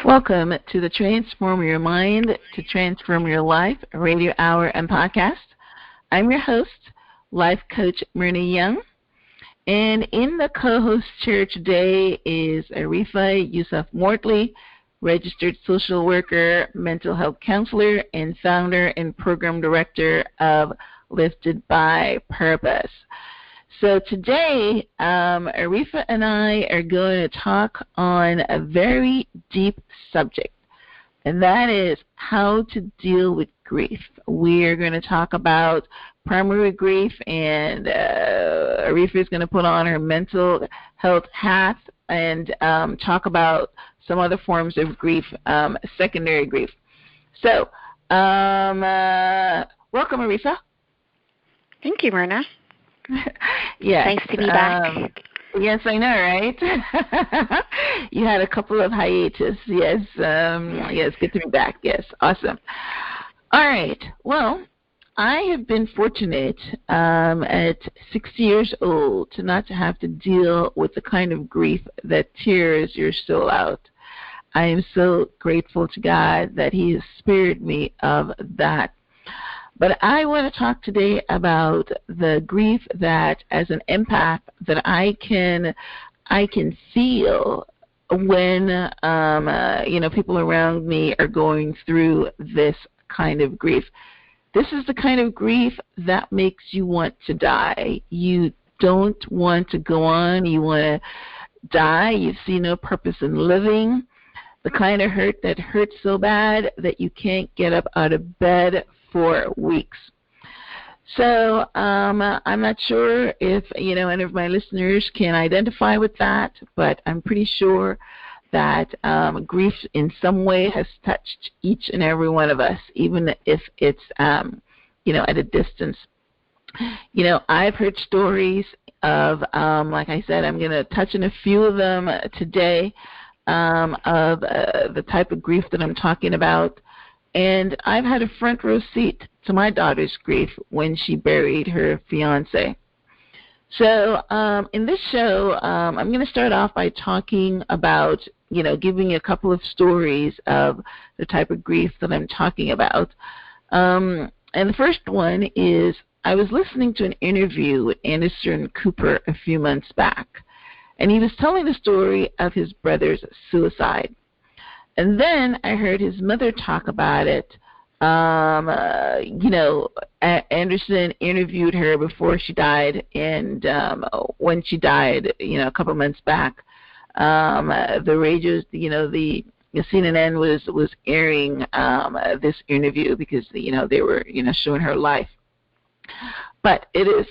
Welcome to the Transform Your Mind to Transform Your Life radio hour and podcast. I'm your host, life coach Myrna Young. And in the co-host chair today is Arifah Yusaf Mortley, registered social worker, mental health counselor, and founder and program director of Lifted by Purpose. So today, Arifah and I are going to talk on a very deep subject, and that is how to deal with grief. We are going to talk about primary grief, and Arifah is going to put on her mental health hat and talk about some other forms of grief, secondary grief. So, welcome, Arifah. Thank you, Myrna. Yes. Nice to be back. Yes, I know, right? You had a couple of hiatus. Yes. Yes, good to be back. Yes, awesome. All right. Well, I have been fortunate at 60 years old to not have to deal with the kind of grief that tears your soul out. I am so grateful to God that He has spared me of that. But I want to talk today about the grief that, as an empath, that I can feel when people around me are going through this kind of grief. This is the kind of grief that makes you want to die. You don't want to go on. You want to die. You see no purpose in living. The kind of hurt that hurts so bad that you can't get up out of bed for weeks. So I'm not sure if any of my listeners can identify with that, but I'm pretty sure that grief in some way has touched each and every one of us, even if it's at a distance. I've heard stories of, like I said, I'm going to touch on a few of them today, of the type of grief that I'm talking about. And I've had a front row seat to my daughter's grief when she buried her fiancé. So in this show, I'm going to start off by talking about, giving you a couple of stories of the type of grief that I'm talking about. And the first one is, I was listening to an interview with Anderson Cooper a few months back, and he was telling the story of his brother's suicide. And then I heard his mother talk about it. Anderson interviewed her before she died, and when she died, a couple months back, the radios, the CNN was airing this interview because they were showing her life. But it is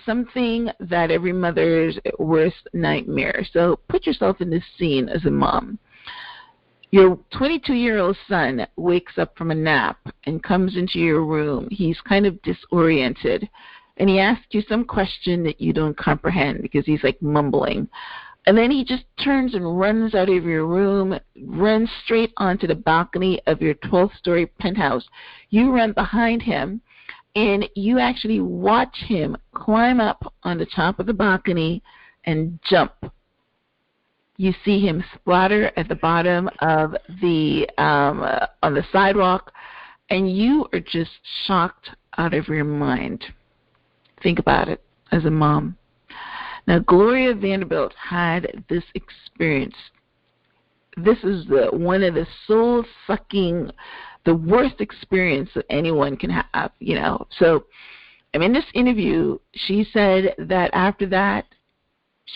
something that every mother's worst nightmare. So put yourself in this scene as a mom. Your 22-year-old son wakes up from a nap and comes into your room. He's kind of disoriented, and he asks you some question that you don't comprehend because he's like mumbling. And then he just turns and runs out of your room, runs straight onto the balcony of your 12th-story penthouse. You run behind him, and you actually watch him climb up on the top of the balcony and jump. You see him splatter at the bottom of the on the sidewalk, and you are just shocked out of your mind. Think about it as a mom. Now, Gloria Vanderbilt had this experience. This is one of the soul-sucking, the worst experience that anyone can have, So, in this interview, she said that after that,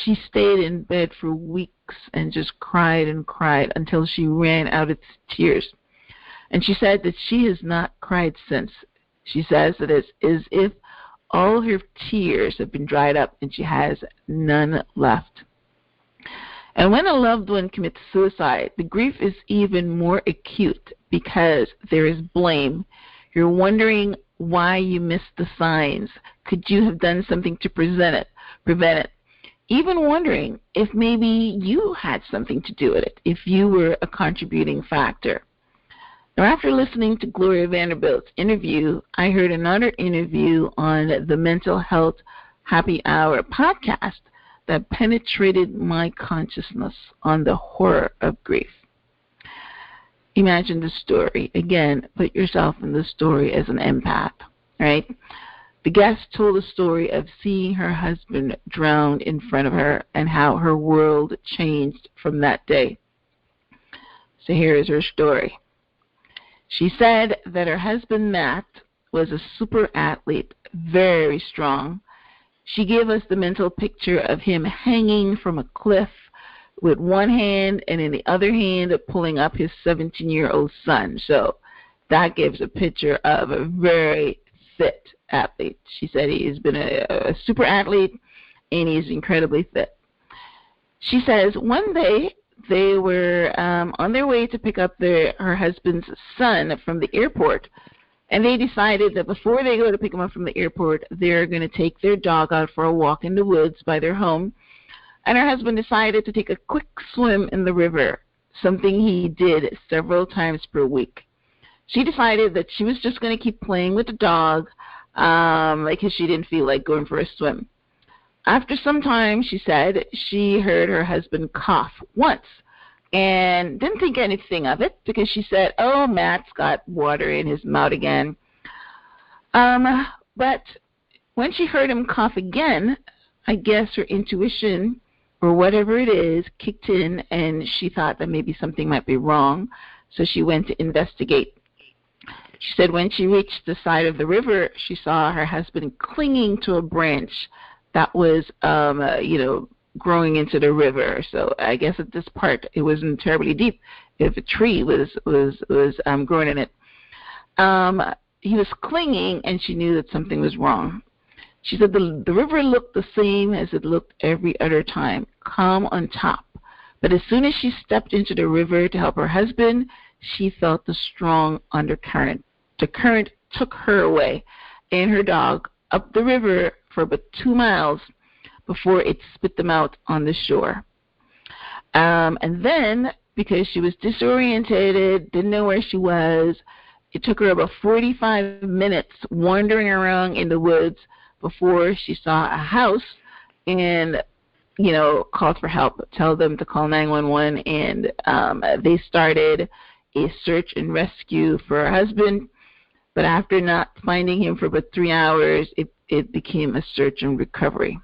she stayed in bed for weeks and just cried and cried until she ran out of tears. And she said that she has not cried since. She says that it's as if all her tears have been dried up and she has none left. And when a loved one commits suicide, the grief is even more acute because there is blame. You're wondering why you missed the signs. Could you have done something to prevent it? Even wondering if maybe you had something to do with it, if you were a contributing factor. Now, after listening to Gloria Vanderbilt's interview, I heard another interview on the Mental Health Happy Hour podcast that penetrated my consciousness on the horror of grief. Imagine the story. Again, put yourself in the story as an empath, right? The guest told a story of seeing her husband drowned in front of her and how her world changed from that day. So here is her story. She said that her husband, Matt, was a super athlete, very strong. She gave us the mental picture of him hanging from a cliff with one hand and in the other hand pulling up his 17-year-old son. So that gives a picture of a very fit athlete. She said he has been a super athlete and he's incredibly fit. She says one day they were on their way to pick up her husband's son from the airport, and they decided that before they go to pick him up from the airport, they're going to take their dog out for a walk in the woods by their home. And her husband decided to take a quick swim in the river, something he did several times per week. She decided that she was just going to keep playing with the dog because she didn't feel like going for a swim. After some time, she said, she heard her husband cough once and didn't think anything of it because she said, oh, Matt's got water in his mouth again. But when she heard him cough again, I guess her intuition or whatever it is kicked in, and she thought that maybe something might be wrong, so she went to investigate. She said when she reached the side of the river, she saw her husband clinging to a branch that was, growing into the river. So I guess at this part it wasn't terribly deep if a tree was growing in it. He was clinging, and she knew that something was wrong. She said the river looked the same as it looked every other time, calm on top. But as soon as she stepped into the river to help her husband, she felt the strong undercurrent. The current took her away and her dog up the river for about 2 miles before it spit them out on the shore. And then, because she was disorientated, didn't know where she was, it took her about 45 minutes wandering around in the woods before she saw a house and, called for help, tell them to call 911, and they started a search and rescue for her husband. But after not finding him for about 3 hours, it became a search and recovery.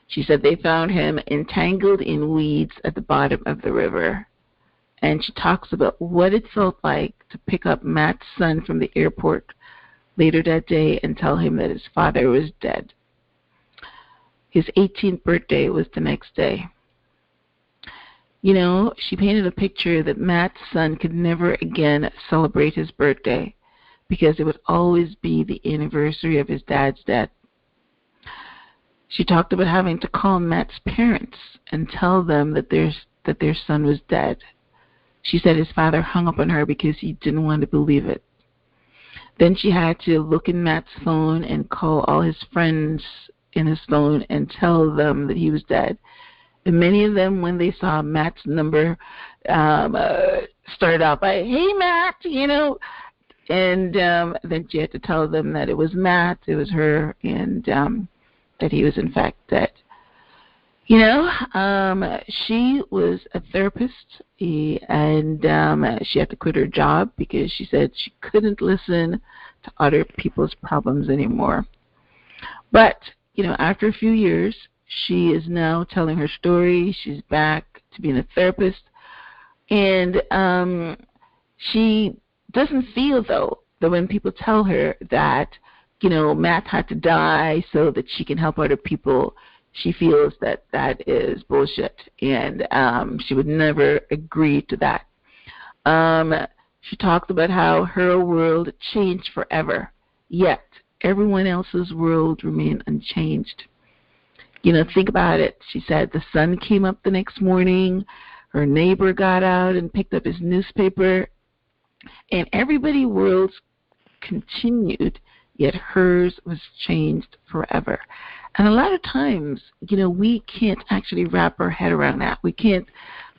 She said they found him entangled in weeds at the bottom of the river. And she talks about what it felt like to pick up Matt's son from the airport later that day and tell him that his father was dead. His 18th birthday was the next day. She painted a picture that Matt's son could never again celebrate his birthday because it would always be the anniversary of his dad's death. She talked about having to call Matt's parents and tell them that their son was dead. She said his father hung up on her because he didn't want to believe it. Then she had to look in Matt's phone and call all his friends in his phone and tell them that he was dead. And many of them, when they saw Matt's number, started out by, hey, Matt, and then she had to tell them that it was Matt, it was her, and that he was in fact dead. She was a therapist, and she had to quit her job because she said she couldn't listen to other people's problems anymore. But, after a few years, she is now telling her story. She's back to being a therapist, and she doesn't feel, though, that when people tell her that, Matt had to die so that she can help other people, she feels that that is bullshit, and she would never agree to that. She talked about how her world changed forever, yet everyone else's world remained unchanged. Think about it. She said the sun came up the next morning, her neighbor got out and picked up his newspaper, and everybody's worlds continued, yet hers was changed forever. And a lot of times, we can't actually wrap our head around that. We can't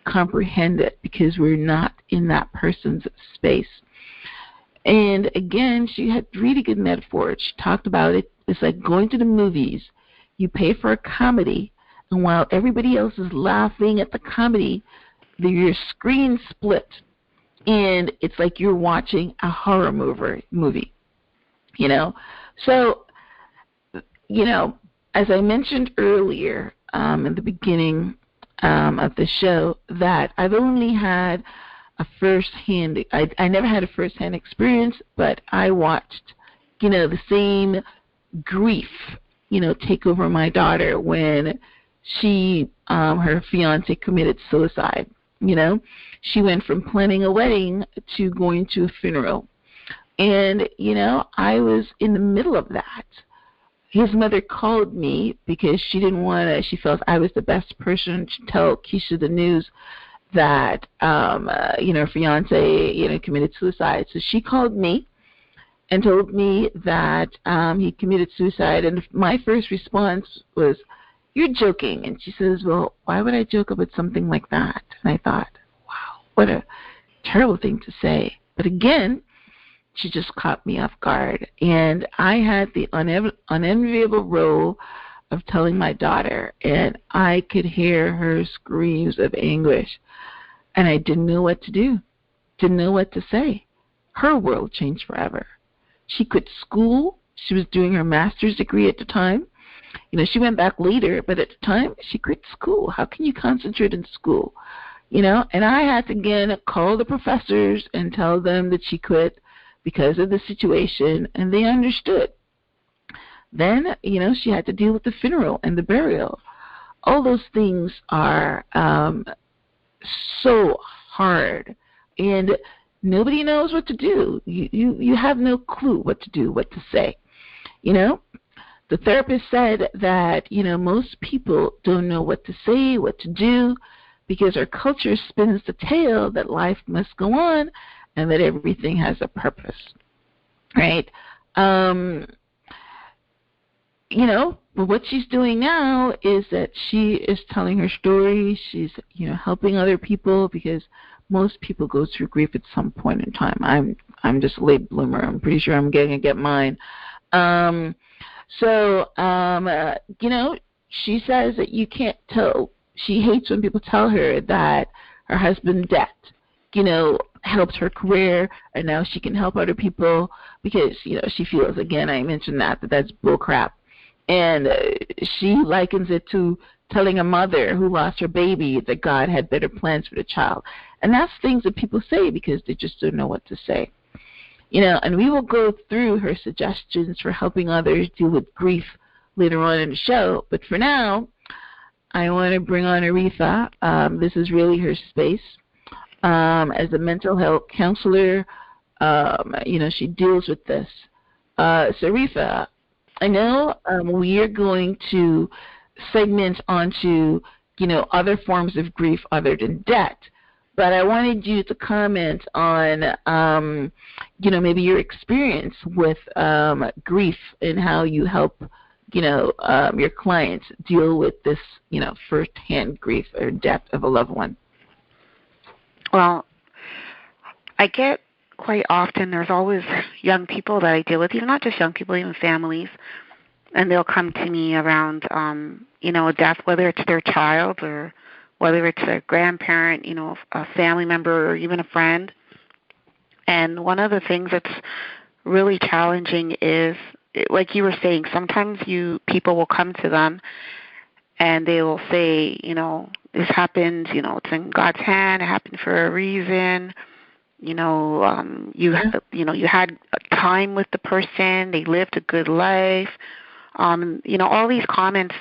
comprehend it because we're not in that person's space. And again, she had really good metaphors. She talked about it. It's like going to the movies. You pay for a comedy, And while everybody else is laughing at the comedy, your screen split, and it's like you're watching a horror movie, you know. So, you know, as I mentioned earlier in the beginning of the show, that I've only had a first-hand, I never had a first-hand experience, but I watched, you know, the same grief, you know, take over my daughter when she, her fiance committed suicide. You know, she went from planning a wedding to going to a funeral. And, you know, I was in the middle of that. His mother called me because she didn't want to, she felt I was the best person to tell Keisha the news that, you know, her fiance, you know, committed suicide. So she called me and told me that he committed suicide. And my first response was, "You're joking." And she says, "Well, why would I joke about something like that?" And I thought, wow, what a terrible thing to say. But again, she just caught me off guard. And I had the unenviable role of telling my daughter, and I could hear her screams of anguish. And I didn't know what to do, didn't know what to say. Her world changed forever. She quit school. She was doing her master's degree at the time. You know, she went back later, but at the time, she quit school. How can you concentrate in school? You know, and I had to, again, call the professors and tell them that she quit because of the situation, and they understood. Then, you know, she had to deal with the funeral and the burial. All those things are so hard, and nobody knows what to do. You have no clue what to do, what to say, you know. The therapist said that, you know, most people don't know what to say, what to do, because our culture spins the tale that life must go on and that everything has a purpose, right? You know, but what she's doing now is that she is telling her story. She's, you know, helping other people, because most people go through grief at some point in time. I'm just a late bloomer. I'm pretty sure I'm going to get mine. So, you know, she says that you can't tell. She hates when people tell her that her husband's death, you know, helped her career, and now she can help other people, because, you know, she feels, again, I mentioned that's bullcrap. And she likens it to telling a mother who lost her baby that God had better plans for the child. And that's things that people say because they just don't know what to say. You know, and we will go through her suggestions for helping others deal with grief later on in the show. But for now, I want to bring on Arifah. This is really her space. As a mental health counselor, you know, she deals with this. So Arifah, I know we are going to segment onto, you know, other forms of grief other than death. But I wanted you to comment on, you know, maybe your experience with grief and how you help, you know, your clients deal with this, you know, firsthand grief or death of a loved one. Well, I get quite often, there's always young people that I deal with, even not just young people, even families, and they'll come to me around, you know, a death, whether it's their child or whether it's a grandparent, you know, a family member, or even a friend. And one of the things that's really challenging is, like you were saying, sometimes people will come to them and they will say, you know, this happened, you know, it's in God's hand, it happened for a reason. You know, you had time with the person, they lived a good life. You know, all these comments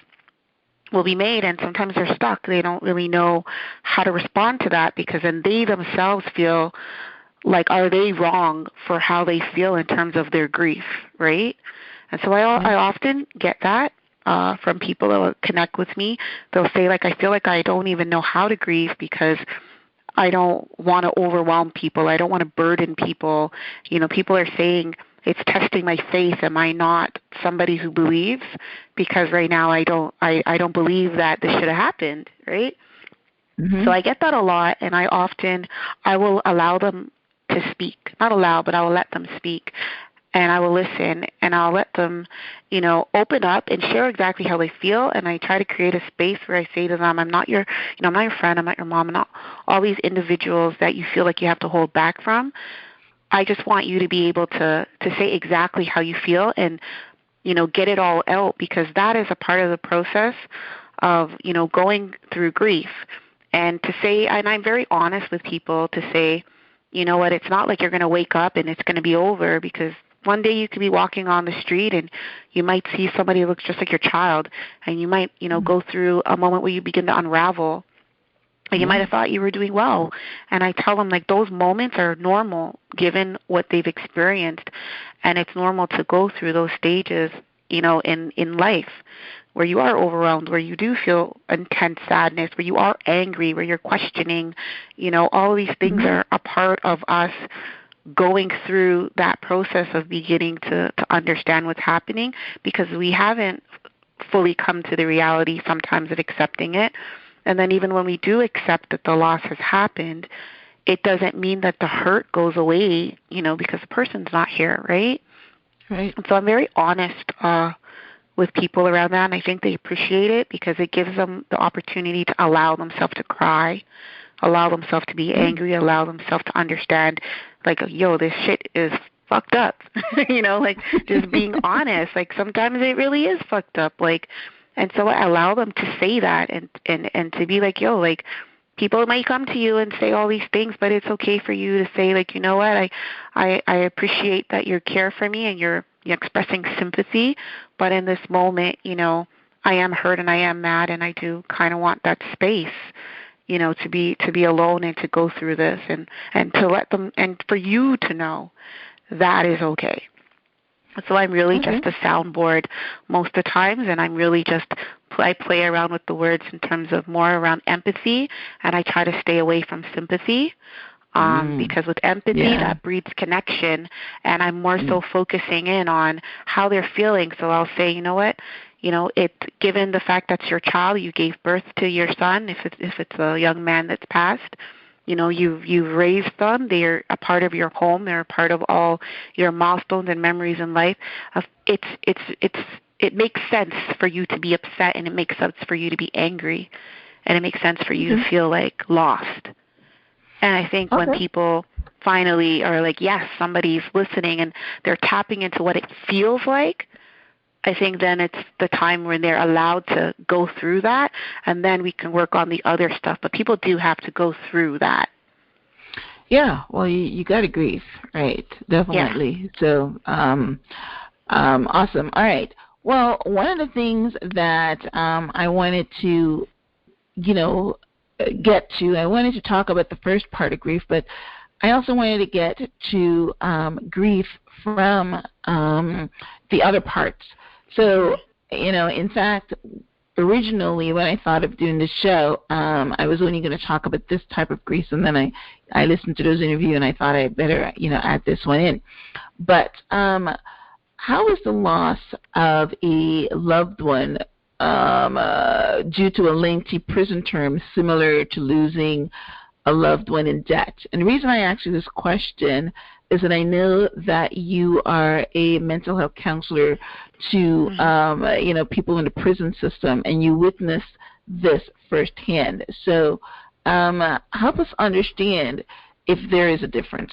will be made, and sometimes they're stuck. They don't really know how to respond to that, because then they themselves feel like, are they wrong for how they feel in terms of their grief, right? And so I often get that from people that will connect with me. They'll say, like, I feel like I don't even know how to grieve because I don't want to overwhelm people. I don't want to burden people. You know, people are saying, it's testing my faith. Am I not somebody who believes? Because right now I don't believe that this should have happened, right? Mm-hmm. So I get that a lot, and I will allow them to speak. Not allow, but I will let them speak. and I will listen, and I'll let them, open up and share exactly how they feel. And I try to create a space where I say to them, I'm not your, I'm not your friend, I'm not your mom, I'm not all these individuals that you feel like you have to hold back from. I just want you to be able to say exactly how you feel and, get it all out, because that is a part of the process of, going through grief. And to say, and I'm very honest with people to say, you know what, it's not like you're going to wake up and it's going to be over, because one day you could be walking on the street and you might see somebody who looks just like your child, and you might, go through a moment where you begin to unravel. And you might have thought you were doing well. And I tell them, like, those moments are normal given what they've experienced. And it's normal to go through those stages, in life, where you are overwhelmed, where you do feel intense sadness, where you are angry, where you're questioning. All of these things are a part of us going through that process of beginning to understand what's happening, because we haven't fully come to the reality sometimes of accepting it. And then even when we do accept that the loss has happened, it doesn't mean that the hurt goes away, because the person's not here, right? Right. And so I'm very honest with people around that, and I think they appreciate it, because it gives them the opportunity to allow themselves to cry, allow themselves to be angry, allow themselves to understand, like, yo, this shit is fucked up, like, just being honest. Like, sometimes it really is fucked up, like. And so I allow them to say that and to be like, yo, like, people might come to you and say all these things, but it's okay for you to say, like, you know what, I appreciate that you care for me and you're expressing sympathy, but in this moment, I am hurt and I am mad, and I do kind of want that space, to be alone and to go through this, and to let them, and for you to know that is okay. So I'm really just a soundboard most of the times, and I'm really just, I play around with the words in terms of more around empathy, and I try to stay away from sympathy, because with empathy, that breeds connection, and I'm more so focusing in on how they're feeling. So I'll say, you know what, given the fact that's your child, you gave birth to your son, if it's a young man that's passed, you've raised them. They're a part of your home. They're a part of all your milestones and memories in life. It makes sense for you to be upset, and it makes sense for you to be angry, and it makes sense for you to feel like lost. And I think when people finally are like, yes, somebody's listening, and they're tapping into what it feels like, I think then it's the time when they're allowed to go through that, and then we can work on the other stuff. But people do have to go through that. Yeah, well, you got to grieve, right? Definitely. Yeah. So, awesome. All right. Well, one of the things that I wanted to, get to, I wanted to talk about the first part of grief, but I also wanted to get to grief from the other parts. So, in fact, originally when I thought of doing this show, I was only going to talk about this type of grief, and then I listened to those interviews, and I thought I better, add this one in. But how is the loss of a loved one due to a lengthy prison term similar to losing a loved one in debt? And the reason I ask you this question is that I know that you are a mental health counselor to people in the prison system, and you witnessed this firsthand. So help us understand if there is a difference.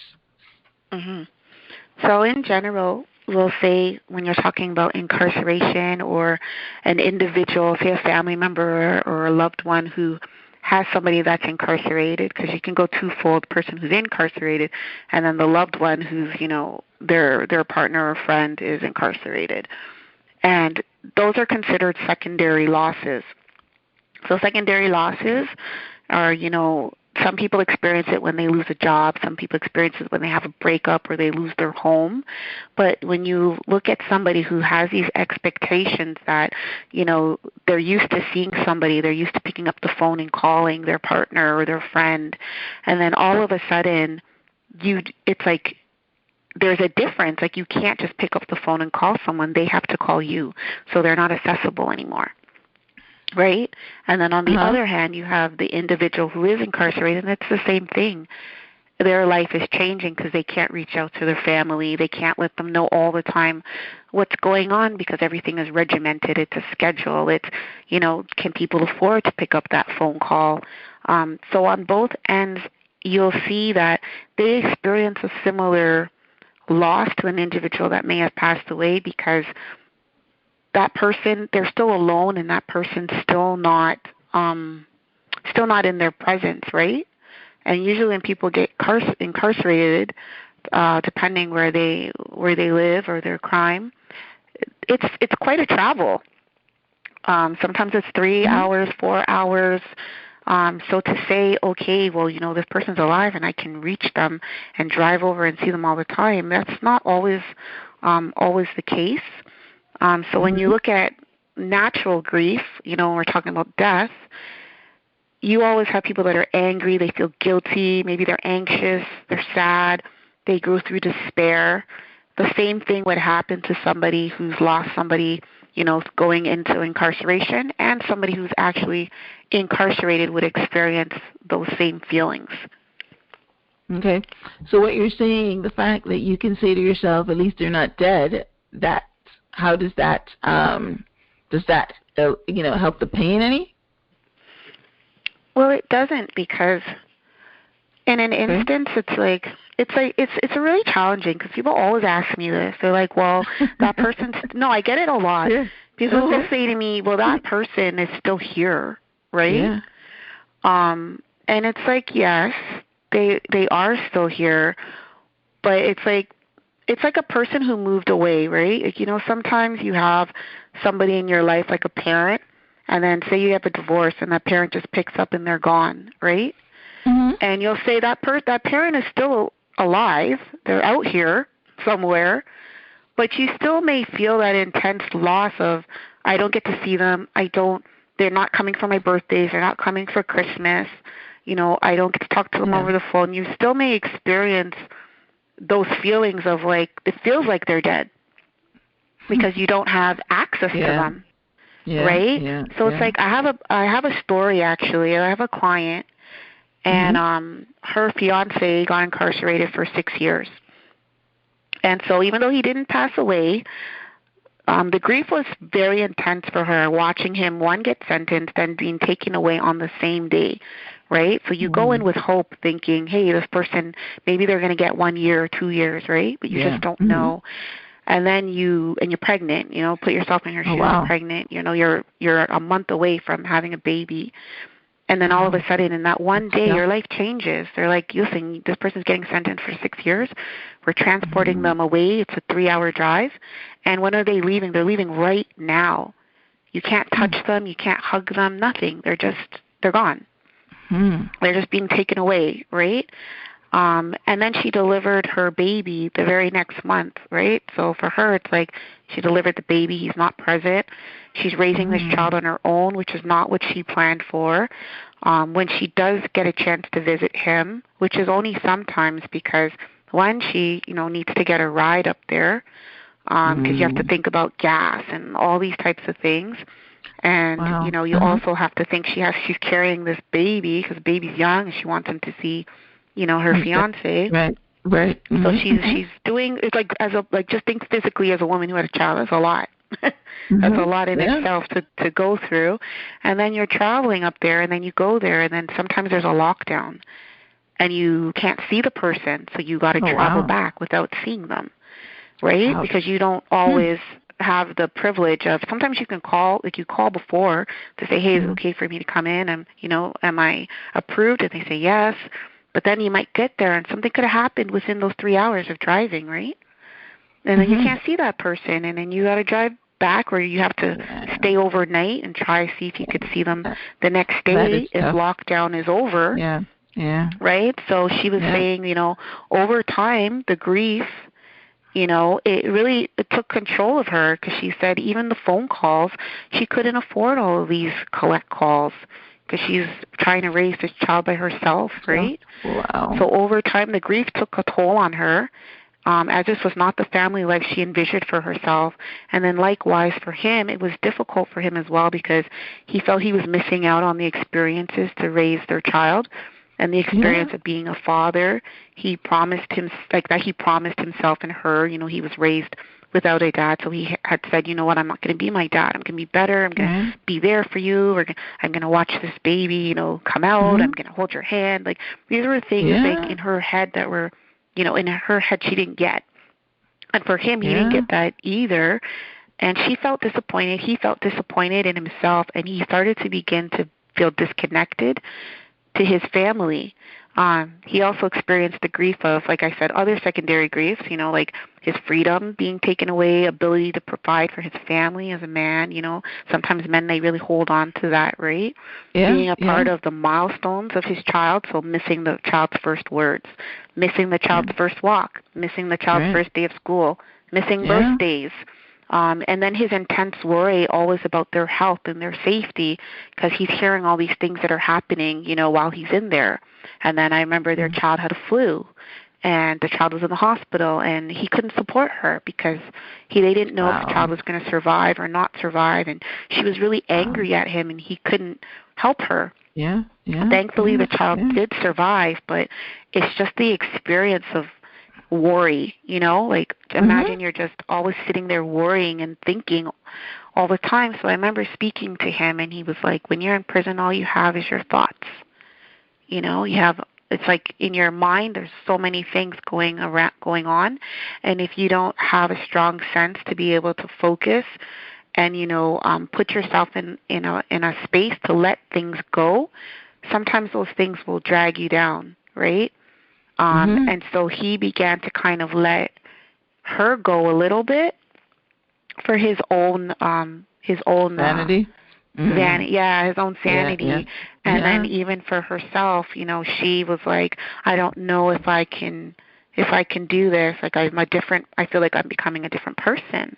So in general, we'll say when you're talking about incarceration or an individual, say a family member or a loved one who has somebody that's incarcerated, because you can go twofold: person who's incarcerated, and then the loved one who's, their partner or friend is incarcerated. And those are considered secondary losses. So secondary losses are, some people experience it when they lose a job. Some people experience it when they have a breakup or they lose their home. But when you look at somebody who has these expectations that, they're used to seeing somebody, they're used to picking up the phone and calling their partner or their friend, and then all of a sudden, it's like there's a difference. Like, you can't just pick up the phone and call someone. They have to call you, so they're not accessible anymore. Right? And then on the other hand, you have the individual who is incarcerated, and it's the same thing. their life is changing because they can't reach out to their family. They can't let them know all the time what's going on because everything is regimented. It's a schedule. It's, can people afford to pick up that phone call? So on both ends, you'll see that they experience a similar loss to an individual that may have passed away because that person, they're still alone and that person's still not in their presence, right? And usually when people get incarcerated, depending where they live or their crime, it's quite a travel. Sometimes it's 3 hours, 4 hours. So to say, okay, well, this person's alive and I can reach them and drive over and see them all the time, that's not always the case. So when you look at natural grief, when we're talking about death, you always have people that are angry, they feel guilty, maybe they're anxious, they're sad, they go through despair. The same thing would happen to somebody who's lost somebody, going into incarceration, and somebody who's actually incarcerated would experience those same feelings. Okay. So what you're saying, the fact that you can say to yourself, at least they're not dead, how does that help the pain any? Well, it doesn't, because in an instance, it's really challenging because people always ask me this. They're like, well, that person's, no, I get it a lot. Yeah. People will say to me, well, that person is still here, right? Yeah. And it's like, yes, they are still here, but it's like a person who moved away, right? Like, sometimes you have somebody in your life, like a parent, and then say you have a divorce and that parent just picks up and they're gone, right? Mm-hmm. And you'll say that parent is still alive. They're out here somewhere, but you still may feel that intense loss of, I don't get to see them. They're not coming for my birthdays. They're not coming for Christmas. I don't get to talk to them over the phone. You still may experience those feelings of like, it feels like they're dead because you don't have access to them. Yeah, right? Yeah, so it's like I have a story actually. I have a client, and her fiance got incarcerated for 6 years. And so even though he didn't pass away, the grief was very intense for her, watching him, one, get sentenced, then being taken away on the same day, right? So you go in with hope thinking, hey, this person, maybe they're going to get 1 year or 2 years, right? But you just don't know. And then you're pregnant, put yourself in her shoes, you're pregnant, you're a month away from having a baby. And then all of a sudden, in that one day, your life changes. They're like, listen, this person's getting sentenced for 6 years. We're transporting them away. It's a 3-hour drive. And when are they leaving? They're leaving right now. You can't touch them. You can't hug them, nothing. They're gone. They're just being taken away, right? And then she delivered her baby the very next month, right? So for her, it's like she delivered the baby. He's not present. She's raising this child on her own, which is not what she planned for. When she does get a chance to visit him, which is only sometimes because, one, she, needs to get a ride up there because you have to think about gas and all these types of things. And, you also have to think she's carrying this baby because the baby's young and she wants him to see her fiance. Right. So she's doing, it's like just think physically as a woman who had a child. That's a lot. That's a lot in itself to go through. And then you're traveling up there, and then you go there, and then sometimes there's a lockdown, and you can't see the person, so you got to travel back without seeing them, right? Wow. Because you don't always have the privilege of, sometimes you can call, like you call before to say, hey, is it okay for me to come in? And, am I approved? And they say yes. But then you might get there and something could have happened within those 3 hours of driving, right? And then you can't see that person, and then you got to drive back, or you have to stay overnight and try to see if you could see them the next day if lockdown is over. Yeah. Right? So she was saying, over time, the grief, it took control of her, because she said even the phone calls, she couldn't afford all of these collect calls, because she's trying to raise this child by herself, right? Wow. So over time, the grief took a toll on her, as this was not the family life she envisioned for herself. And then likewise for him, it was difficult for him as well, because he felt he was missing out on the experiences to raise their child. and the experience of being a father. He promised he promised himself and her. He was raised without a dad, so he had said, you know what, I'm not going to be my dad. I'm going to be better. I'm going to be there for you. I'm going to watch this baby, come out. I'm going to hold your hand. Like, these were things in her head that were, in her head she didn't get. And for him, he didn't get that either. And she felt disappointed. He felt disappointed in himself, and he started to begin to feel disconnected to his family. He also experienced the grief of, like I said, other secondary griefs, like his freedom being taken away, ability to provide for his family as a man. Sometimes men, they really hold on to that, right? Being a part of the milestones of his child, so missing the child's first words, missing the child's first walk, missing the child's first day of school, missing birthdays. And then his intense worry always about their health and their safety, because he's hearing all these things that are happening, while he's in there. And then I remember their child had a flu, and the child was in the hospital, and he couldn't support her because they didn't know if the child was going to survive or not survive. And she was really angry at him, and he couldn't help her. Thankfully, the child did survive, but it's just the experience of worry, like imagine you're just always sitting there worrying and thinking all the time. So I remember speaking to him, and he was like, when you're in prison, all you have is your thoughts. It's like in your mind there's so many things going on, and if you don't have a strong sense to be able to focus and put yourself in a space to let things go, sometimes those things will drag you down, right? And so he began to kind of let her go a little bit for his own sanity. His own sanity. And then even for herself, she was like, I don't know if I can do this. Like, I feel like I'm becoming a different person.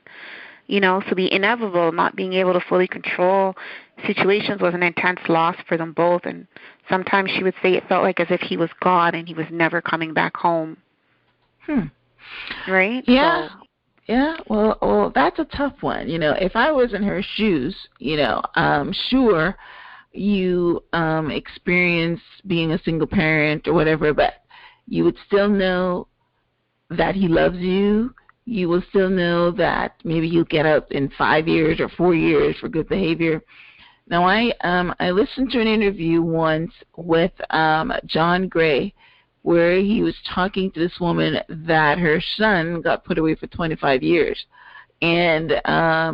So the inevitable, not being able to fully control situations, was an intense loss for them both. And sometimes she would say it felt like as if he was gone and he was never coming back home. Right? Yeah. So. Yeah. Well, that's a tough one. If I was in her shoes, sure, you experience being a single parent or whatever, but you would still know that he loves you. You will still know that maybe you'll get out in 5 years or 4 years for good behavior. Now, I listened to an interview once with John Gray, where he was talking to this woman that her son got put away for 25 years. And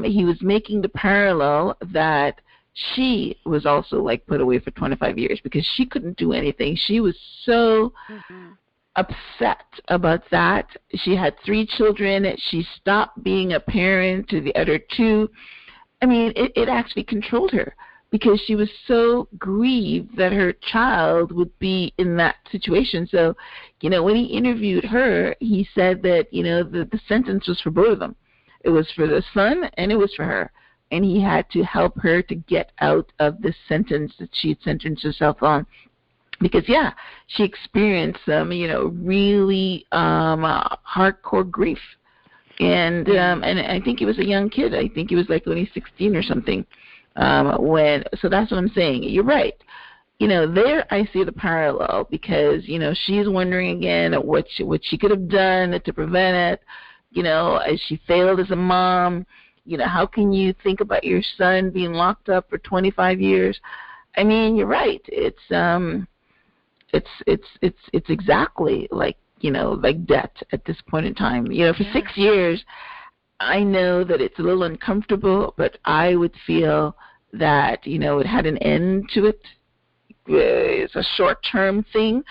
he was making the parallel that she was also put away for 25 years because she couldn't do anything. She was so upset about that. She had 3 children. She stopped being a parent to the other 2. I mean, it actually controlled her because she was so grieved that her child would be in that situation. So, when he interviewed her, he said that, the sentence was for both of them. It was for the son and it was for her. And he had to help her to get out of this sentence that she had sentenced herself on. Because, she experienced some, really hardcore grief. And I think he was a young kid. I think he was only 16 or something. So that's what I'm saying. You're right. There I see the parallel because, she's wondering again what she could have done to prevent it. As she failed as a mom, how can you think about your son being locked up for 25 years? I mean, you're right. It's exactly like debt at this point in time. For 6 years, I know that it's a little uncomfortable, but I would feel that, it had an end to it. It's a short-term thing.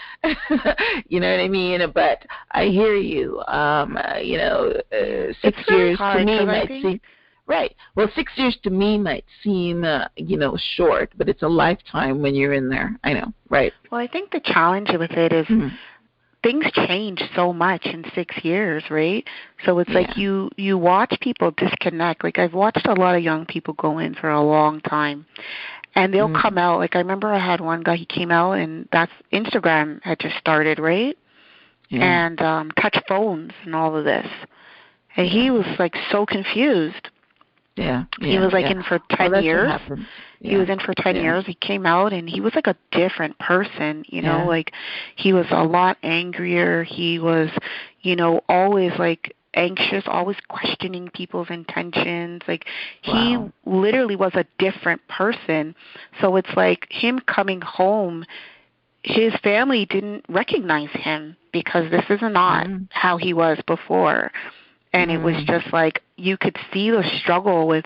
You know what I mean? But I hear you. 6 years to me might seem... Right. Well, 6 years to me might seem, short, but it's a lifetime when you're in there. I know. Right. Well, I think the challenge with it is things change so much in 6 years, right? So it's like you watch people disconnect. Like, I've watched a lot of young people go in for a long time, and they'll come out. Like, I remember I had one guy, he came out, and that's Instagram had just started, right? And touch phones and all of this. And he was, so confused. Yeah. He was in for 10 years. Yeah. He was in for 10 years. He came out and he was a different person, he was a lot angrier. He was, always anxious, always questioning people's intentions. He literally was a different person. So it's him coming home, his family didn't recognize him because this is not how he was before. And it was just you could see the struggle with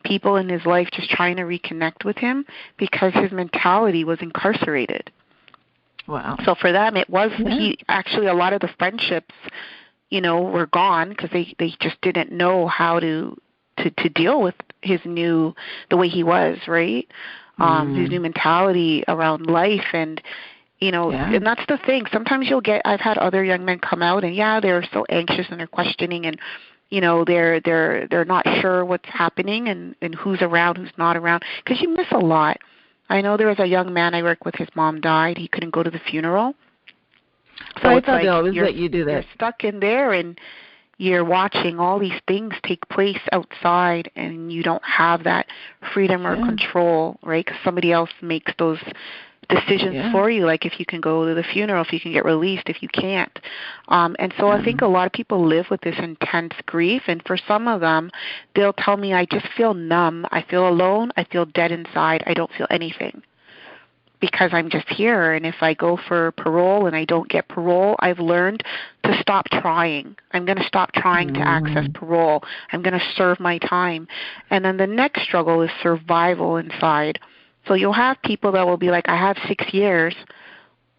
people in his life just trying to reconnect with him because his mentality was incarcerated. Wow. So for them, it was he actually a lot of the friendships, were gone because they just didn't know how to deal with the way he was, right? His new mentality around life and, and that's the thing. Sometimes I've had other young men come out and they're so anxious and they're questioning and, they're not sure what's happening and who's around, who's not around, because you miss a lot. I know there was a young man I worked with, his mom died. He couldn't go to the funeral. So I thought they always let you do that. You're stuck in there and you're watching all these things take place outside and you don't have that freedom or control, right? Because somebody else makes those decisions for you, if you can go to the funeral, if you can get released, if you can't. And so I think a lot of people live with this intense grief, and for some of them, they'll tell me, I just feel numb, I feel alone, I feel dead inside, I don't feel anything because I'm just here. And if I go for parole and I don't get parole, I've learned to stop trying. I'm going to stop trying to access parole. I'm going to serve my time. And then the next struggle is survival inside. So you'll have people that will be I have 6 years,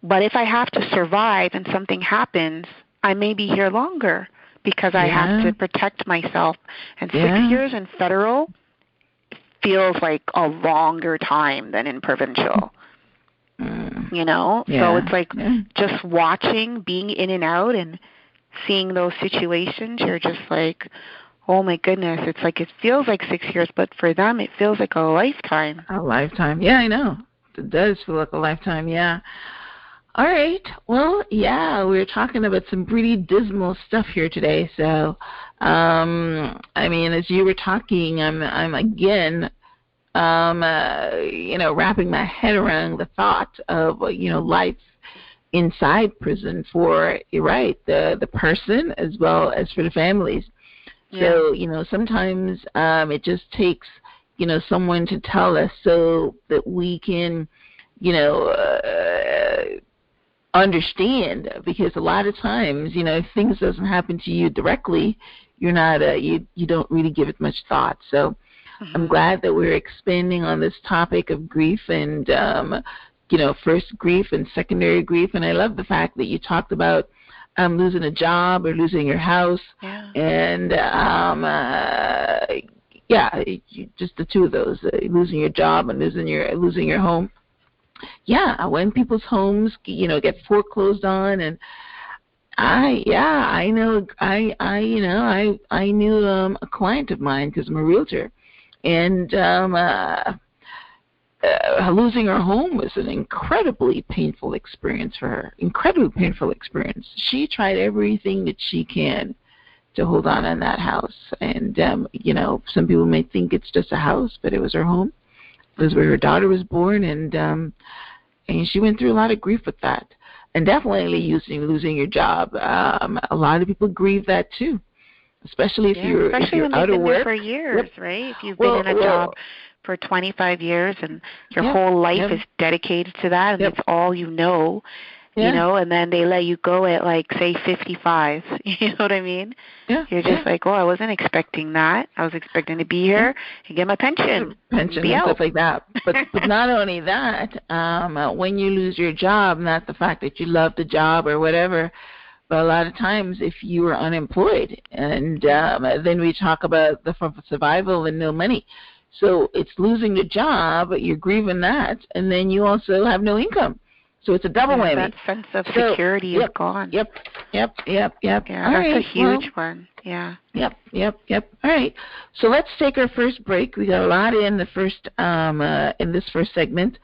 but if I have to survive and something happens, I may be here longer because I have to protect myself. And 6 years in federal feels like a longer time than in provincial, So it's just watching, being in and out and seeing those situations, you're just oh my goodness, it's it feels like 6 years, but for them it feels like a lifetime. A lifetime. Yeah, I know. It does feel like a lifetime, yeah. All right. Well, we're talking about some pretty dismal stuff here today. So, as you were talking, I'm again, wrapping my head around the thought of, life inside prison for, the person as well as for the families. So, sometimes it just takes, someone to tell us so that we can, understand, because a lot of times, if things doesn't happen to you directly, you're not, you don't really give it much thought. So I'm glad that we're expanding on this topic of grief and, first grief and secondary grief. And I love the fact that you talked about losing a job or losing your house, and just the two of those, losing your job and losing your home. When people's homes get foreclosed on, and I knew a client of mine because I'm a realtor, and losing her home was an incredibly painful experience for her. Incredibly painful experience. She tried everything that she can to hold on in that house. And, some people may think it's just a house, but it was her home. It was where her daughter was born, and she went through a lot of grief with that. And definitely losing your job. A lot of people grieve that too, especially if you're out of work for years, right? If you've been in a job for 25 years and your whole life is dedicated to that, and it's all you know, and then they let you go at say 55. You know what I mean? You're just I wasn't expecting that. I was expecting to be here and get my pension and stuff like that. But not only that, when you lose your job, not the fact that you love the job or whatever, but a lot of times if you are unemployed, and then we talk about the survival and no money. So it's losing the job, you're grieving that, and then you also have no income. So it's a double whammy. That sense of security is gone. Yep. Yeah, that's a huge one. Yeah. Yep. All right. So let's take our first break. We got a lot in the first in this first segment,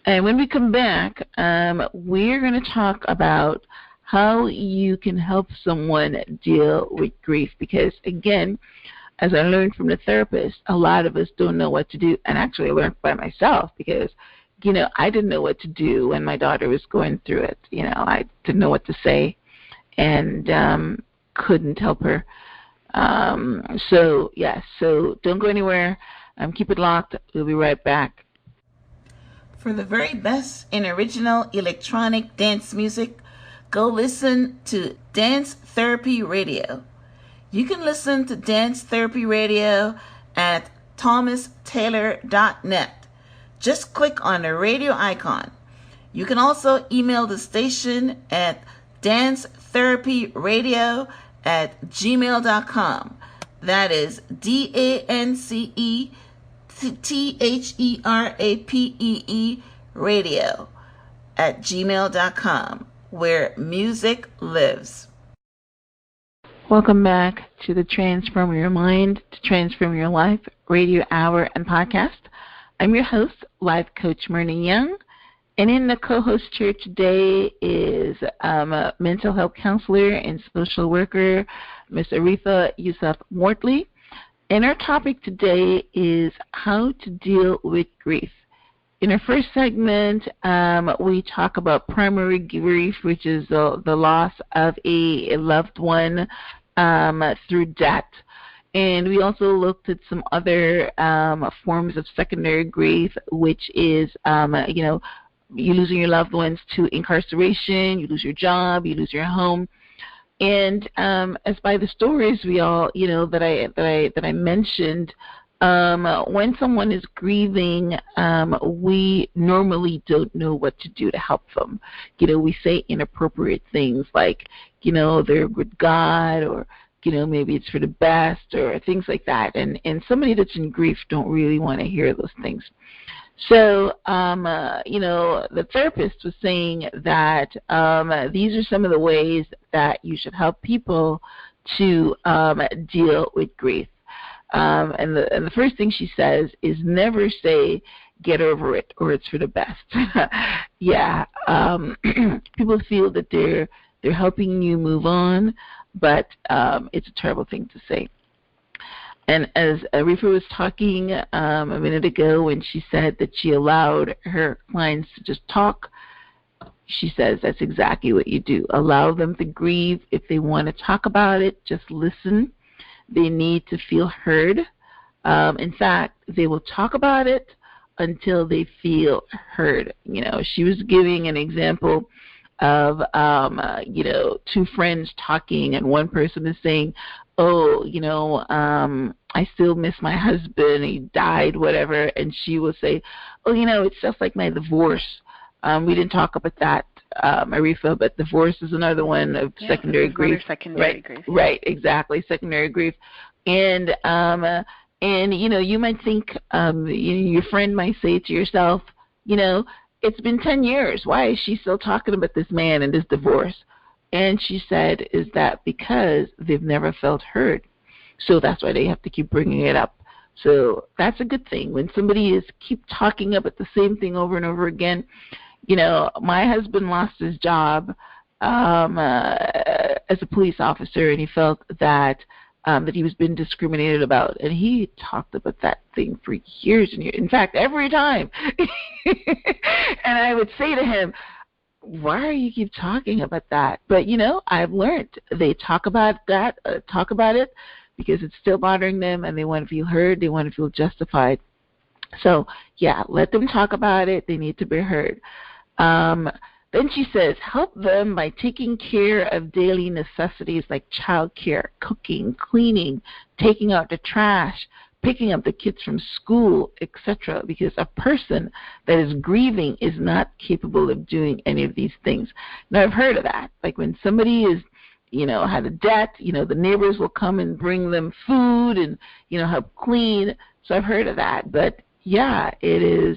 and when we come back, we're going to talk about how you can help someone deal with grief, because again, as I learned from the therapist, a lot of us don't know what to do. And actually I learned by myself because, I didn't know what to do when my daughter was going through it. I didn't know what to say and couldn't help her. So don't go anywhere. Keep it locked. We'll be right back. For the very best in original electronic dance music, go listen to Dance Therapy Radio. You can listen to Dance Therapy Radio at thomastaylor.net. Just click on the radio icon. You can also email the station at dancetherapyradio@gmail.com. That is DANCETHERAPEE radio@gmail.com, where music lives. Welcome back to the Transform Your Mind to Transform Your Life radio hour and podcast. I'm your host, life coach Myrna Young, and in the co-host chair today is a mental health counselor and social worker, Ms. Arifah Yusaf Mortley. And our topic today is how to deal with grief. In our first segment, we talk about primary grief, which is the loss of a loved one through death. And we also looked at some other forms of secondary grief, which is, you losing your loved ones to incarceration, you lose your job, you lose your home. And as by the stories we all, that I mentioned, when someone is grieving, we normally don't know what to do to help them. We say inappropriate things like, they're with God, or maybe it's for the best, or things like that. And somebody that's in grief don't really want to hear those things. So, the therapist was saying that these are some of the ways that you should help people to deal with grief. And the first thing she says is never say, get over it, or it's for the best. People feel that they're helping you move on, but it's a terrible thing to say. And as Arifah was talking a minute ago when she said that she allowed her clients to just talk, she says that's exactly what you do. Allow them to grieve. If they want to talk about it, just listen. They need to feel heard. In fact, they will talk about it until they feel heard. She was giving an example of, two friends talking, and one person is saying, I still miss my husband, he died, whatever. And she will say, it's just like my divorce. We didn't talk about that, Arifah, but divorce is another one of secondary grief. Secondary grief. Right, exactly, secondary grief. And you might think, your friend might say to yourself, it's been 10 years. Why is she still talking about this man and this divorce? And she said, is that because they've never felt heard. So that's why they have to keep bringing it up. So that's a good thing. When somebody keep talking about the same thing over and over again. My husband lost his job as a police officer, and he felt that he was being discriminated about. And he talked about that thing for years and years. In fact, every time. And I would say to him, why are you keep talking about that? But, I've learned they talk about it because it's still bothering them, and they want to feel heard. They want to feel justified. So, let them talk about it. They need to be heard. Then she says, help them by taking care of daily necessities like child care, cooking, cleaning, taking out the trash, picking up the kids from school, etc., because a person that is grieving is not capable of doing any of these things. Now, I've heard of that. Like when somebody is, had a debt, the neighbors will come and bring them food and, help clean. So I've heard of that. But, it is,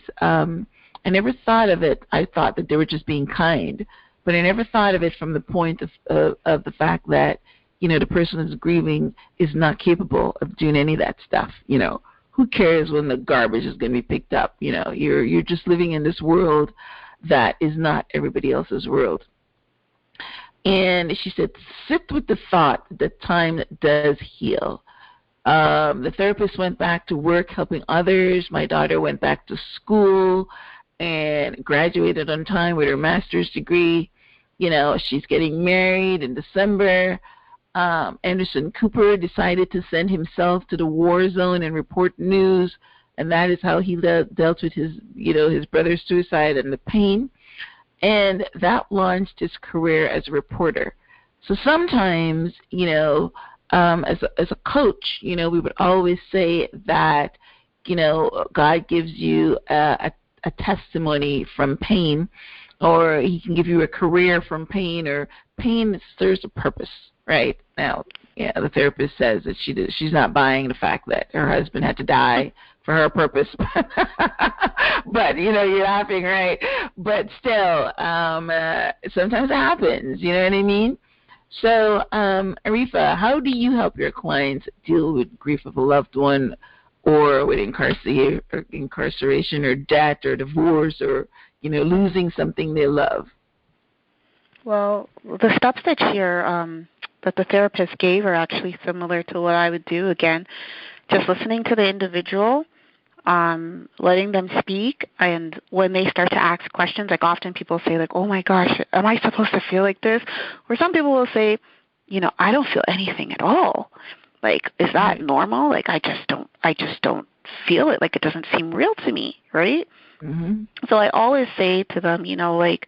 I never thought of it. I thought that they were just being kind. But I never thought of it from the point of the fact that, the person who's grieving is not capable of doing any of that stuff. Who cares when the garbage is going to be picked up? You're just living in this world that is not everybody else's world. And she said, sit with the thought that time does heal. The therapist went back to work helping others. My daughter went back to school and graduated on time with her master's degree. She's getting married in December. Anderson Cooper decided to send himself to the war zone and report news, and that is how he dealt with his brother's suicide and the pain. And that launched his career as a reporter. So sometimes, as a coach, we would always say that, God gives you a testimony from pain, or he can give you a career from pain, or pain serves a purpose, right? Now, the therapist says that she's not buying the fact that her husband had to die for her purpose. But, you're laughing, right? But still, sometimes it happens, you know what I mean? So, Arifah, how do you help your clients deal with grief of a loved one, or with incarceration or death or divorce, or, losing something they love? Well, the steps that that the therapist gave are actually similar to what I would do. Again, just listening to the individual, letting them speak, and when they start to ask questions, like often people say, like, oh my gosh, am I supposed to feel like this? Or some people will say, I don't feel anything at all. Like, is that normal? Like, I just don't feel it. Like, it doesn't seem real to me, right? Mm-hmm. So I always say to them, like,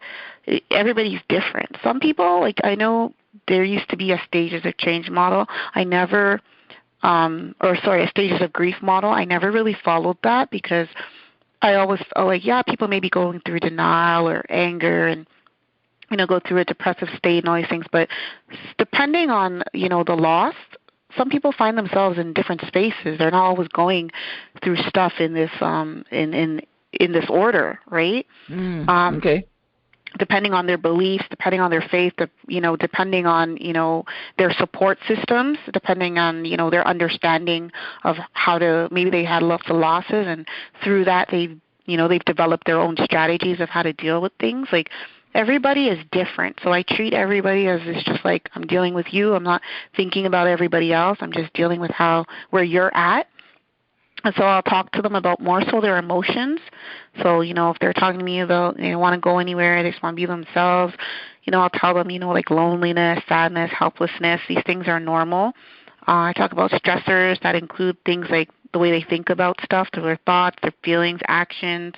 everybody's different. Some people, like, I know there used to be a stages of change model. A stages of grief model. I never really followed that because I always felt like, people may be going through denial or anger and, go through a depressive state and all these things. But depending on, the loss, some people find themselves in different spaces. They're not always going through stuff in this in this order, right? Okay. Depending on their beliefs, depending on their faith, depending on, their support systems, depending on, their understanding of how to, maybe they had lots of losses, and through that they've developed their own strategies of how to deal with things. Like, everybody is different. So I treat everybody as it's just like, I'm dealing with you. I'm not thinking about everybody else. I'm just dealing with where you're at. And so I'll talk to them about more so their emotions. So, if they're talking to me about they don't want to go anywhere, they just want to be themselves, I'll tell them, like loneliness, sadness, helplessness, these things are normal. I talk about stressors that include things like the way they think about stuff, their thoughts, their feelings, actions,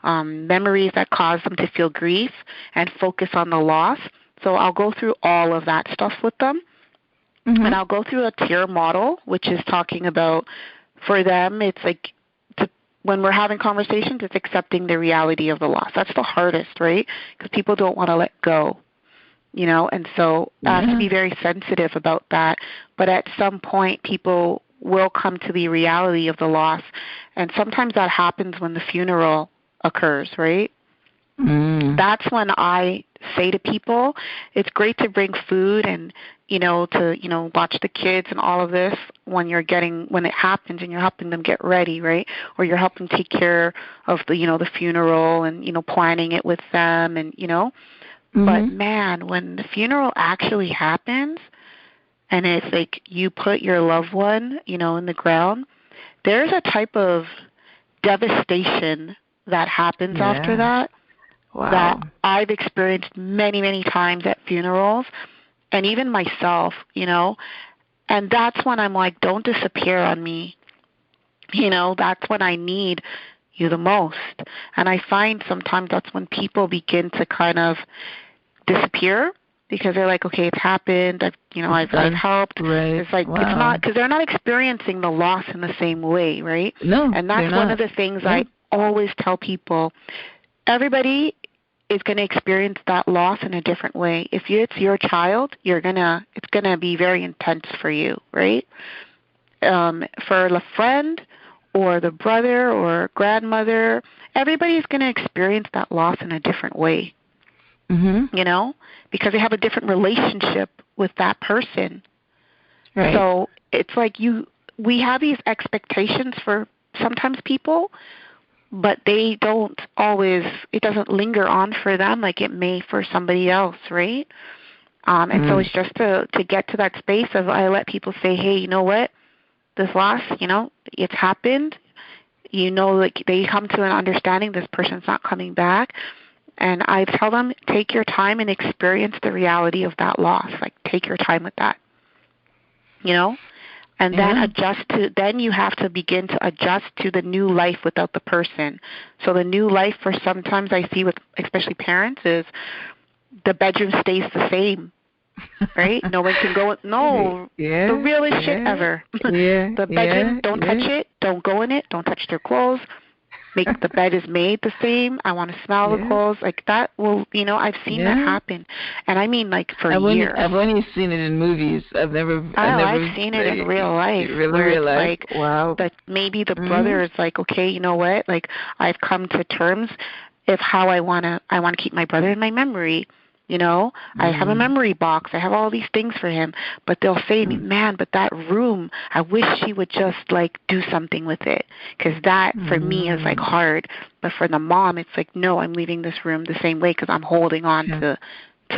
memories that cause them to feel grief and focus on the loss. So I'll go through all of that stuff with them. Mm-hmm. And I'll go through a tier model, which is talking about, for them, it's like when we're having conversations, it's accepting the reality of the loss. That's the hardest, right? Because people don't want to let go, and so I have to be very sensitive about that. But at some point, people will come to the reality of the loss, and sometimes that happens when the funeral occurs, right? That's when I say to people, it's great to bring food and, to, watch the kids and all of this when it happens and you're helping them get ready, right? Or you're helping take care of the funeral and, planning it with them and, But man, when the funeral actually happens and it's like you put your loved one, in the ground, there's a type of devastation that happens after that. Wow. That I've experienced many, many times at funerals, and even myself, and that's when I'm like, don't disappear on me. That's when I need you the most. And I find sometimes that's when people begin to kind of disappear because they're like, okay, it's happened. I've helped. Right. It's like, It's not, because they're not experiencing the loss in the same way, right? No, and that's one of the things I always tell people. Everybody is going to experience that loss in a different way. If it's your child, it's gonna be very intense for you, right? For the friend or the brother or grandmother, everybody's going to experience that loss in a different way. Because they have a different relationship with that person. Right. So it's like we have these expectations for sometimes people, but they don't always, it doesn't linger on for them like it may for somebody else, right? And so it's just to get to that space of I let people say, hey, you know what? this loss, it's happened. Like they come to an understanding this person's not coming back. And I tell them, take your time and experience the reality of that loss. Like, take your time with that, and then you have to begin to adjust to the new life without the person. So the new life for sometimes I see with especially parents is the bedroom stays the same, right? No one can go, the realest shit ever. The bedroom, don't touch it, don't go in it, don't touch their clothes. The bed is made the same. I want to smell the clothes. Like that will, I've seen that happen. And I mean like for years. I've only seen it in movies. I've seen it in real life. Real life. Like, wow. That maybe the brother is like, okay, you know what? Like I've come to terms of how I want to keep my brother in my memory. I have a memory box. I have all these things for him. But they'll say to me, man, but that room, I wish she would just, like, do something with it. Because that, for me, is, like, hard. But for the mom, it's like, no, I'm leaving this room the same way because I'm holding on to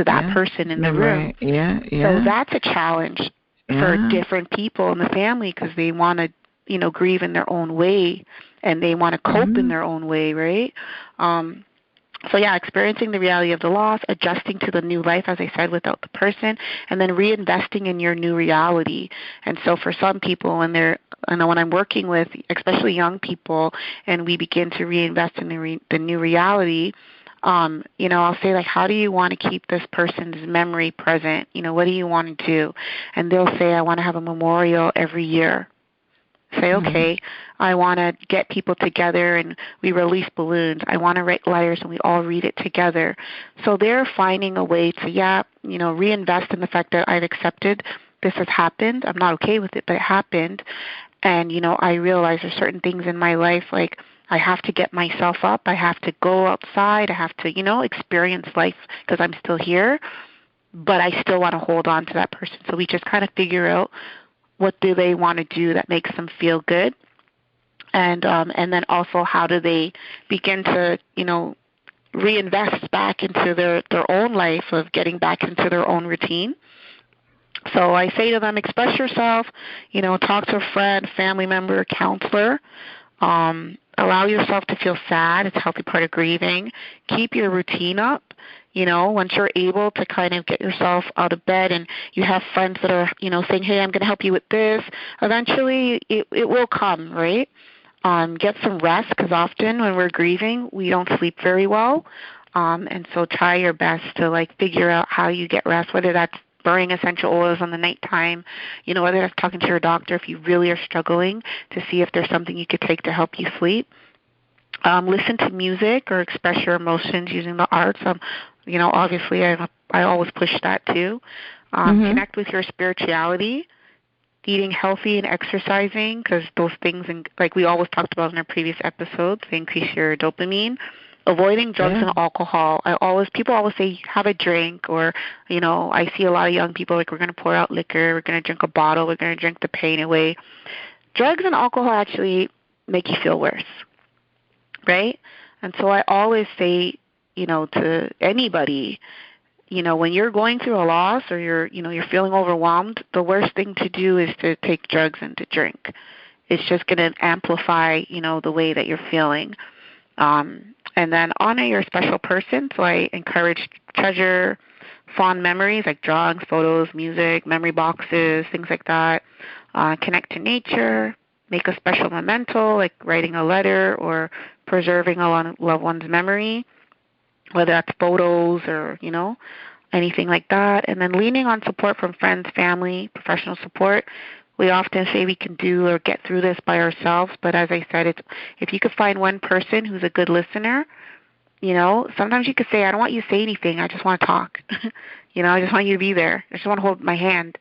that person in the room. Right. So that's a challenge for different people in the family because they want to, grieve in their own way. And they want to cope in their own way, right? So, experiencing the reality of the loss, adjusting to the new life, as I said, without the person, and then reinvesting in your new reality. And so for some people, when I'm working with, especially young people, and we begin to reinvest in the new reality, I'll say, like, how do you want to keep this person's memory present? What do you want to do? And they'll say, I want to have a memorial every year. Say, okay, I want to get people together and we release balloons. I want to write letters and we all read it together. So they're finding a way to, reinvest in the fact that I've accepted this has happened. I'm not okay with it, but it happened. And, I realize there's certain things in my life, like I have to get myself up. I have to go outside. I have to, experience life because I'm still here. But I still want to hold on to that person. So we just kind of figure out what do they want to do that makes them feel good, and then also how do they begin to reinvest back into their own life of getting back into their own routine. So I say to them, express yourself, talk to a friend, family member, a counselor. Allow yourself to feel sad. It's a healthy part of grieving. Keep your routine up. Once you're able to kind of get yourself out of bed and you have friends that are, saying, hey, I'm going to help you with this, eventually it will come, right? Get some rest because often when we're grieving, we don't sleep very well. And so try your best to, like, figure out how you get rest, whether that's burning essential oils on the nighttime, whether that's talking to your doctor if you really are struggling to see if there's something you could take to help you sleep. Listen to music or express your emotions using the arts. Obviously I always push that too. Connect with your spirituality, eating healthy and exercising because those things, like we always talked about in our previous episodes, they increase your dopamine. Avoiding drugs and alcohol. People always say have a drink, or I see a lot of young people like we're going to pour out liquor, we're going to drink a bottle, we're going to drink the pain away. Drugs and alcohol actually make you feel worse, right? And so I always say, to anybody, when you're going through a loss or you're feeling overwhelmed, the worst thing to do is to take drugs and to drink. It's just going to amplify, the way that you're feeling. And then honor your special person. So I encourage treasure fond memories like drawings, photos, music, memory boxes, things like that. Connect to nature. Make a special memento like writing a letter or preserving a loved one's memory, whether that's photos or, anything like that. And then leaning on support from friends, family, professional support. We often say we can do or get through this by ourselves, but as I said, if you could find one person who's a good listener, sometimes you could say, I don't want you to say anything, I just want to talk. I just want you to be there. I just want to hold my hand.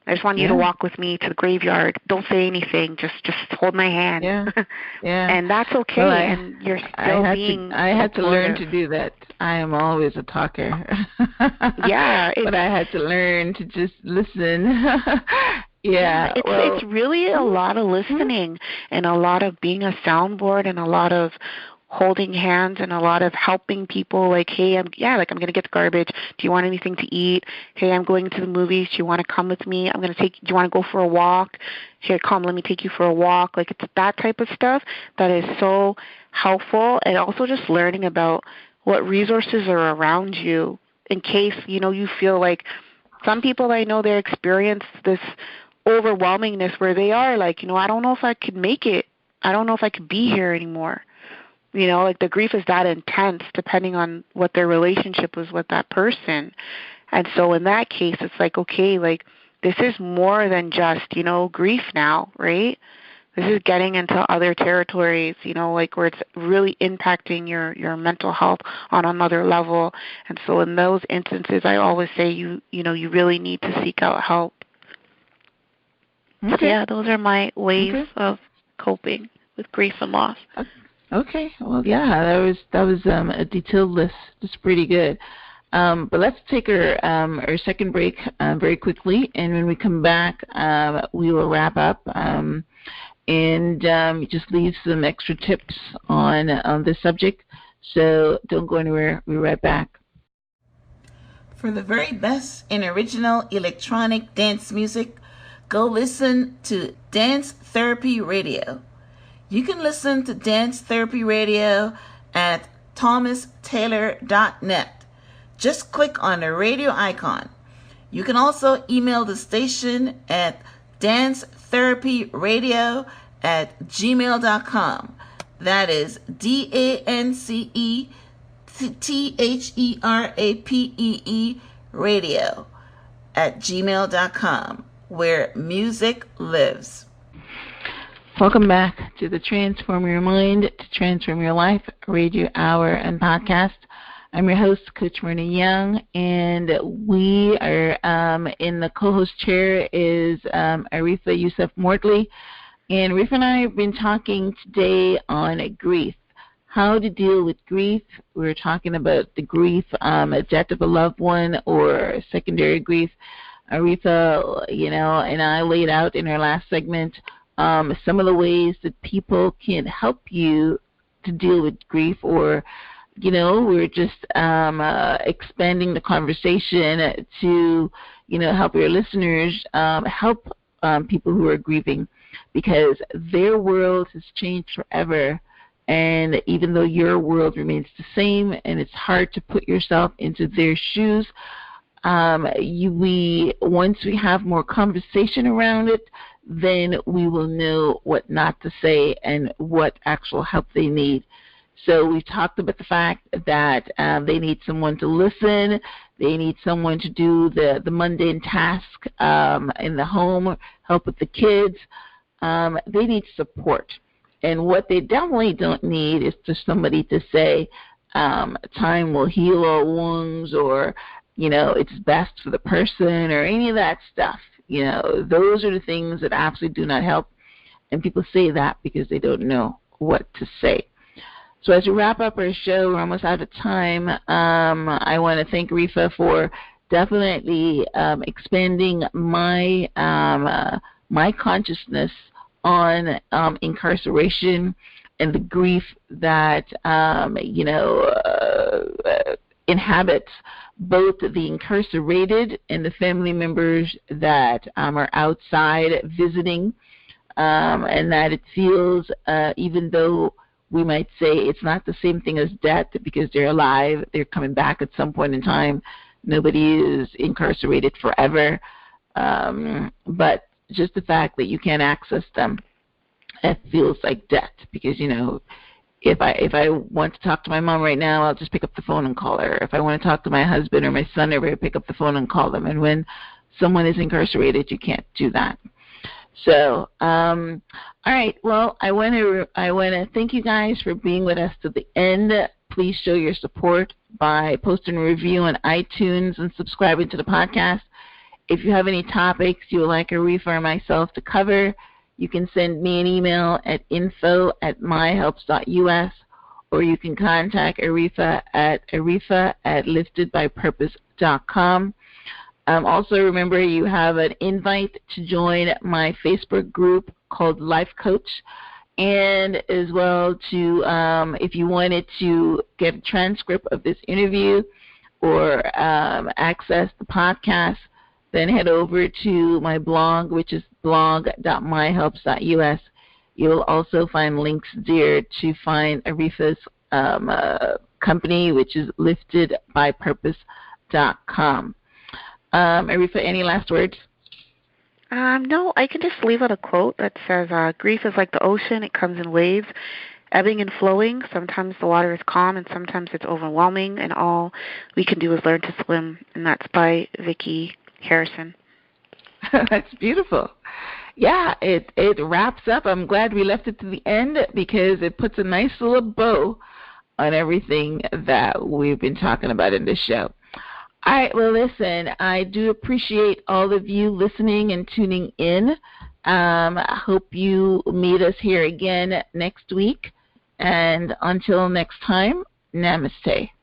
I just want you to walk with me to the graveyard. Don't say anything. Just hold my hand. Yeah. And that's okay. Well, and you're still I had to learn to do that. I am always a talker. But I had to learn to just listen. It's really a lot of listening and a lot of being a soundboard and a lot of holding hands and a lot of helping people, like, hey, I'm going to get the garbage. Do you want anything to eat? Hey, I'm going to the movies. Do you want to come with me? Do you want to go for a walk? Here, come, let me take you for a walk. Like, it's that type of stuff that is so helpful, and also just learning about what resources are around you in case, you feel like some people I know, they experience this overwhelmingness where they are like, I don't know if I could make it. I don't know if I could be here anymore. Like the grief is that intense depending on what their relationship was with that person. And so in that case, it's like, okay, like this is more than just, grief now, right? This is getting into other territories, like where it's really impacting your mental health on another level. And so in those instances, I always say you really need to seek out help. Okay. So yeah, those are my ways of coping with grief and loss. Okay. Well, yeah, that was a detailed list. It's pretty good. But let's take our second break very quickly, and when we come back, we will wrap up and just leave some extra tips on this subject. So don't go anywhere. We'll be right back. For the very best in original electronic dance music, go listen to Dance Therapy Radio. You can listen to Dance Therapy Radio at thomastaylor.net. Just click on the radio icon. You can also email the station at dancetherapyradio@gmail.com. That is DANCETHERAPEE radio@gmail.com, where music lives. Welcome back to the Transform Your Mind to Transform Your Life radio hour and podcast. I'm your host, Coach Myrna Young, and we are in the co-host chair is Arifah Yusaf Mortley. And Arifah and I have been talking today on grief, how to deal with grief. We're talking about the grief, a death of a loved one or secondary grief. Arifah, and I laid out in our last segment some of the ways that people can help you to deal with grief, or we're just expanding the conversation to, help your listeners help people who are grieving, because their world has changed forever. And even though your world remains the same and it's hard to put yourself into their shoes, once we have more conversation around it, then we will know what not to say and what actual help they need. So we've talked about the fact that they need someone to listen. They need someone to do the mundane task in the home, help with the kids. They need support. And what they definitely don't need is just somebody to say, time will heal all wounds, or, it's best for the person, or any of that stuff. Those are the things that absolutely do not help. And people say that because they don't know what to say. So as we wrap up our show, we're almost out of time. I want to thank Arifah for definitely expanding my my consciousness on incarceration and the grief that inhabits both the incarcerated and the family members that are outside visiting, and that it feels, even though we might say it's not the same thing as death because they're alive, they're coming back at some point in time. Nobody is incarcerated forever, but just the fact that you can't access them, it feels like death, because if I want to talk to my mom right now, I'll just pick up the phone and call her. If I want to talk to my husband or my son, I'll pick up the phone and call them. And when someone is incarcerated, you can't do that. So, all right. Well, I want to thank you guys for being with us to the end. Please show your support by posting a review on iTunes and subscribing to the podcast. If you have any topics you would like Arifah or myself to cover, you can send me an email at info@myhelps.us, or you can contact Arifah at liftedbypurpose.com. Also, remember, you have an invite to join my Facebook group called Life Coach. and as well to if you wanted to get a transcript of this interview or access the podcast, then head over to my blog, which is blog.myhelps.us. You'll also find links there to find Arifah's company, which is liftedbypurpose.com. Arifah, any last words? No, I can just leave out a quote that says, grief is like the ocean. It comes in waves, ebbing and flowing. Sometimes the water is calm and sometimes it's overwhelming, and all we can do is learn to swim. And that's by Vicki Harrison. That's beautiful. Yeah, it wraps up. I'm glad we left it to the end because it puts a nice little bow on everything that we've been talking about in this show. All right, well, listen, I do appreciate all of you listening and tuning in. I hope you meet us here again next week. And until next time, namaste.